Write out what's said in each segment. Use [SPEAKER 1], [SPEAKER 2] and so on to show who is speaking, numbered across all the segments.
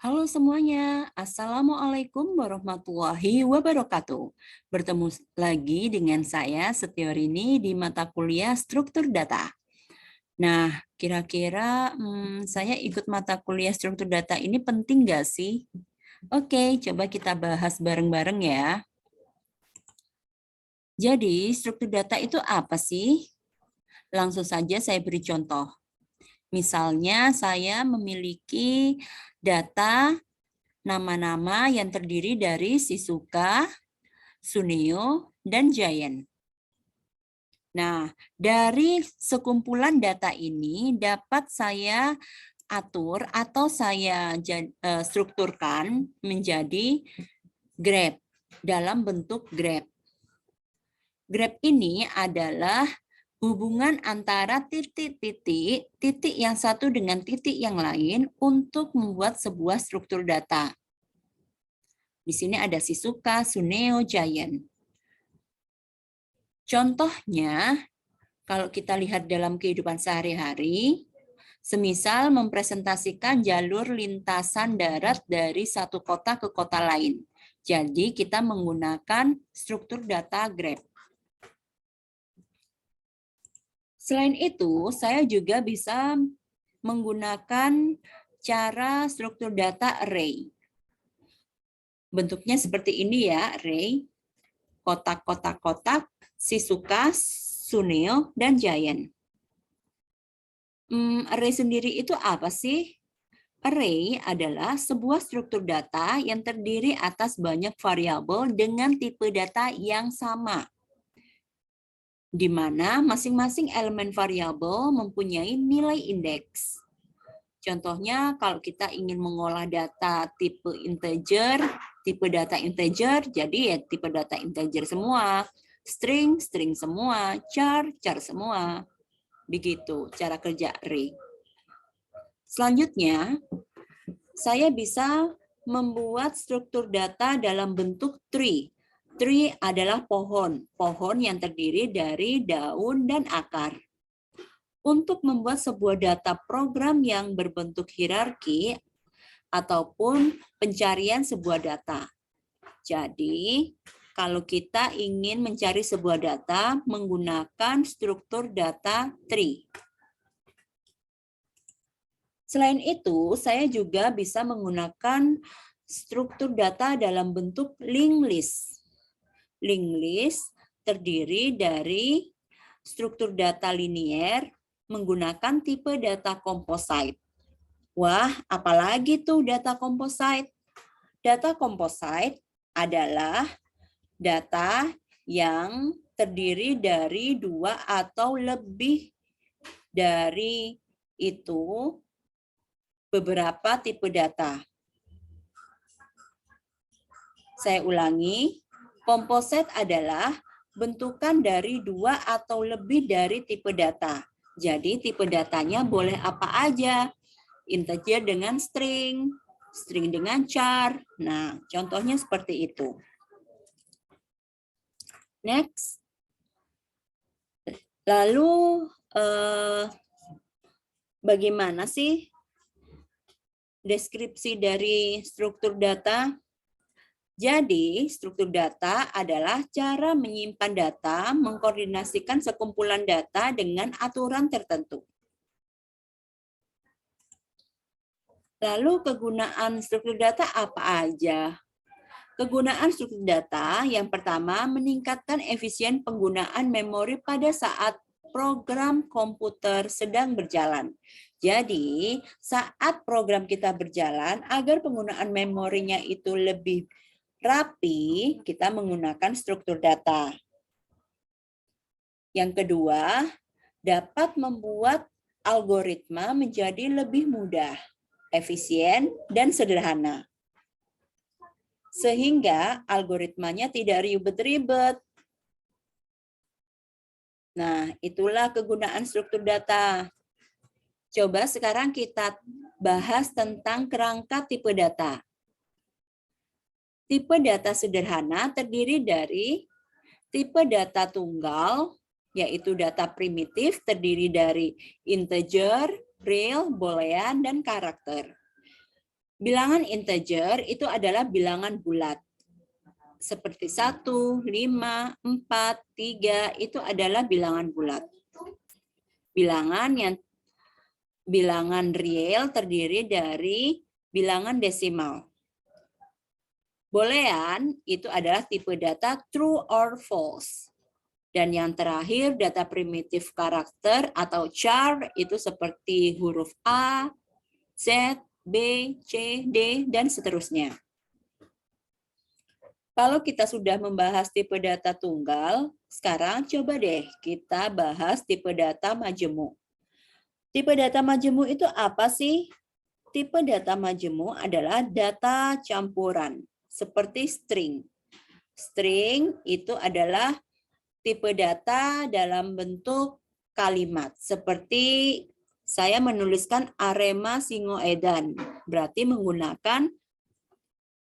[SPEAKER 1] Halo semuanya, Assalamualaikum warahmatullahi wabarakatuh. Bertemu lagi dengan saya Setiorini di mata kuliah Struktur Data. Nah, kira-kira saya ikut mata kuliah Struktur Data ini penting nggak sih? Oke, coba kita bahas bareng-bareng ya. Jadi, struktur data itu apa sih? Langsung saja saya beri contoh. Misalnya, saya memiliki data nama-nama yang terdiri dari Shizuka, Suneo, dan Giant. Nah, dari sekumpulan data ini dapat saya atur atau saya strukturkan menjadi graph dalam bentuk graph. Graph ini adalah hubungan antara titik yang satu dengan titik yang lain untuk membuat sebuah struktur data. Di sini ada Shizuka, Suneo, Giant. Contohnya, kalau kita lihat dalam kehidupan sehari-hari, semisal mempresentasikan jalur lintasan darat dari satu kota ke kota lain. Jadi kita menggunakan struktur data graph. Selain itu, saya juga bisa menggunakan cara struktur data array. Bentuknya seperti ini ya, array. Kotak-kotak-kotak, Shizuka, Suneo, dan Giant. Array sendiri itu apa sih? Array adalah sebuah struktur data yang terdiri atas banyak variabel dengan tipe data yang sama, di mana masing-masing elemen variabel mempunyai nilai indeks. Contohnya, kalau kita ingin mengolah data tipe integer, jadi ya tipe data integer semua, string semua, char semua. Begitu cara kerja array. Selanjutnya, saya bisa membuat struktur data dalam bentuk tree. Tree adalah pohon yang terdiri dari daun dan akar. Untuk membuat sebuah data program yang berbentuk hierarki ataupun pencarian sebuah data. Jadi, kalau kita ingin mencari sebuah data menggunakan struktur data tree. Selain itu, saya juga bisa menggunakan struktur data dalam bentuk linked list. Linked list terdiri dari struktur data linier menggunakan tipe data composite. Wah, apalagi tuh data composite? Data composite adalah data yang terdiri dari dua atau lebih dari itu beberapa tipe data. Saya ulangi, composite adalah bentukan dari dua atau lebih dari tipe data. Jadi tipe datanya boleh apa aja. Integer dengan string dengan char. Nah, contohnya seperti itu. Next. Lalu bagaimana sih deskripsi dari struktur data? Jadi, struktur data adalah cara menyimpan data, mengkoordinasikan sekumpulan data dengan aturan tertentu. Lalu kegunaan struktur data apa aja? Kegunaan struktur data yang pertama meningkatkan efisien penggunaan memori pada saat program komputer sedang berjalan. Jadi, saat program kita berjalan, agar penggunaan memorinya itu lebih rapi, kita menggunakan struktur data. Yang kedua, dapat membuat algoritma menjadi lebih mudah, efisien, dan sederhana. Sehingga algoritmanya tidak ribet-ribet. Nah, itulah kegunaan struktur data. Coba sekarang kita bahas tentang kerangka tipe data. Tipe data sederhana terdiri dari tipe data tunggal, yaitu data primitif terdiri dari integer, real, boolean, dan karakter. Bilangan integer itu adalah bilangan bulat. Seperti 1, 5, 4, 3 itu adalah bilangan bulat. Bilangan real terdiri dari bilangan desimal. Boolean itu adalah tipe data true or false. Dan yang terakhir data primitif karakter atau char itu seperti huruf A, Z, B, C, D, dan seterusnya. Kalau kita sudah membahas tipe data tunggal, sekarang coba deh kita bahas tipe data majemuk. Tipe data majemuk itu apa sih? Tipe data majemuk adalah data campuran, seperti string. String itu adalah tipe data dalam bentuk kalimat. Seperti saya menuliskan Arema Singoedan, berarti menggunakan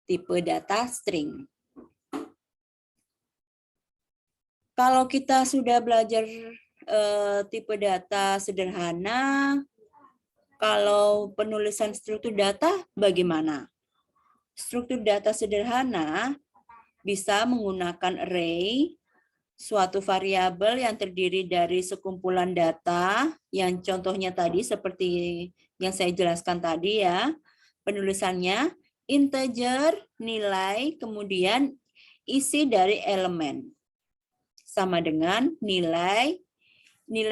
[SPEAKER 1] tipe data string. Kalau kita sudah belajar tipe data sederhana, kalau penulisan struktur data bagaimana? Struktur data sederhana bisa menggunakan array, suatu variabel yang terdiri dari sekumpulan data, yang contohnya tadi seperti yang saya jelaskan tadi ya. Penulisannya integer, nilai, kemudian isi dari elemen. Sama dengan nilai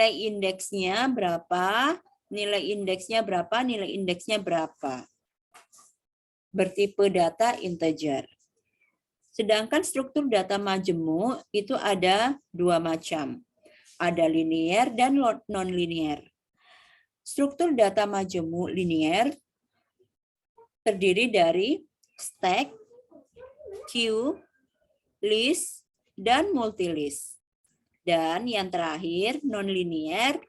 [SPEAKER 1] indeksnya berapa, nilai indeksnya berapa, nilai indeksnya berapa. Bertipe data integer. Sedangkan struktur data majemuk itu ada dua macam. Ada linear dan non-linear. Struktur data majemuk linear terdiri dari stack, queue, list, dan multilist. Dan yang terakhir, non-linear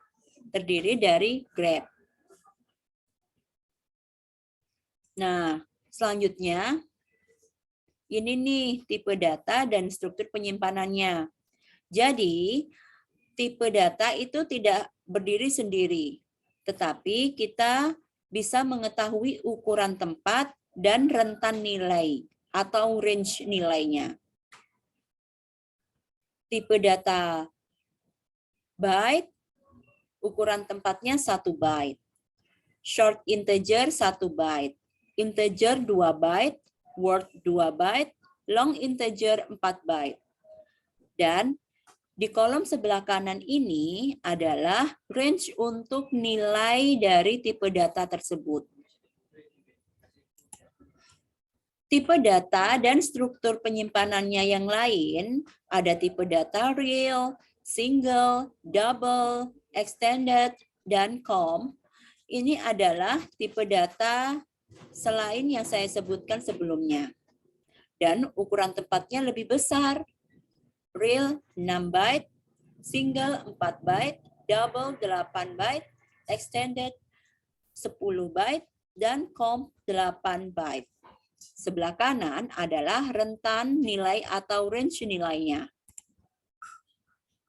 [SPEAKER 1] terdiri dari graph. Nah, selanjutnya, ini nih tipe data dan struktur penyimpanannya. Jadi, tipe data itu tidak berdiri sendiri, tetapi kita bisa mengetahui ukuran tempat dan rentan nilai atau range nilainya. Tipe data byte, ukuran tempatnya 1 byte. Short integer 1 byte. Integer 2 byte, word 2 byte, long integer 4 byte. Dan di kolom sebelah kanan ini adalah range untuk nilai dari tipe data tersebut. Tipe data dan struktur penyimpanannya yang lain, ada tipe data real, single, double, extended, dan com. Ini adalah tipe data selain yang saya sebutkan sebelumnya. Dan ukuran tempatnya lebih besar. Real 6 byte, single 4 byte, double 8 byte, extended 10 byte, dan com 8 byte. Sebelah kanan adalah rentan nilai atau range nilainya.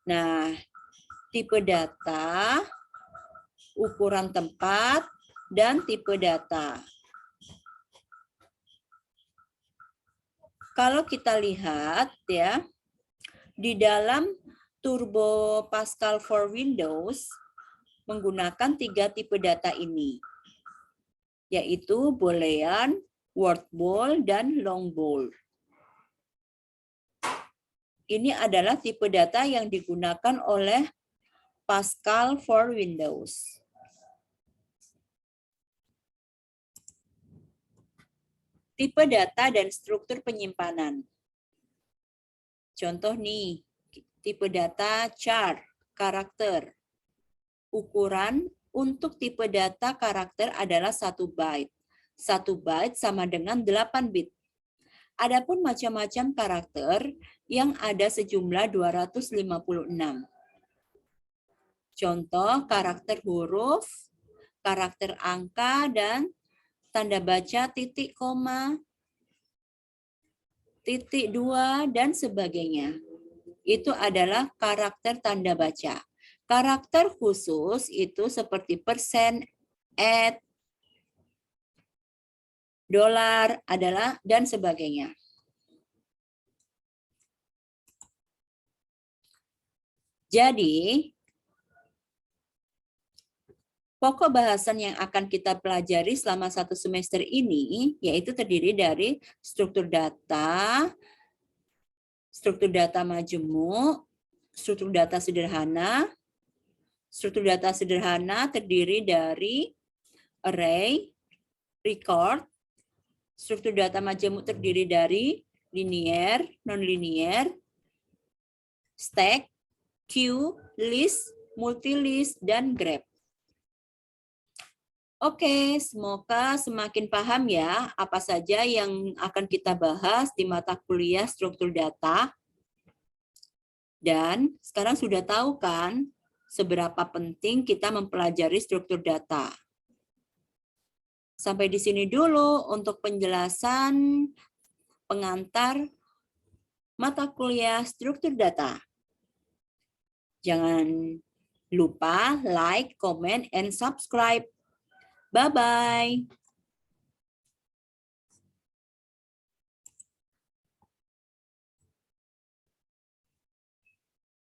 [SPEAKER 1] Nah, tipe data, ukuran tempat, dan tipe data. Kalau kita lihat ya, di dalam Turbo Pascal for Windows menggunakan 3 tipe data ini, yaitu Boolean, word bool, dan long bool. Ini adalah tipe data yang digunakan oleh Pascal for Windows. Tipe data dan struktur penyimpanan. Contoh nih, tipe data char, karakter. Ukuran untuk tipe data karakter adalah 1 byte. 1 byte sama dengan 8 bit. Adapun macam-macam karakter yang ada sejumlah 256. Contoh karakter huruf, karakter angka, dan tanda baca titik koma, titik 2, dan sebagainya. Itu adalah karakter tanda baca. Karakter khusus itu seperti persen, at, dolar adalah, dan sebagainya. Jadi, pokok bahasan yang akan kita pelajari selama 1 semester ini yaitu terdiri dari struktur data majemuk, struktur data sederhana. Struktur data sederhana terdiri dari array, record. Struktur data majemuk terdiri dari linear, non-linear, stack, queue, list, multilist, dan graph. Oke, semoga semakin paham ya apa saja yang akan kita bahas di mata kuliah struktur data. Dan sekarang sudah tahu kan seberapa penting kita mempelajari struktur data. Sampai di sini dulu untuk penjelasan pengantar mata kuliah struktur data. Jangan lupa like, comment, and subscribe. Bye-bye.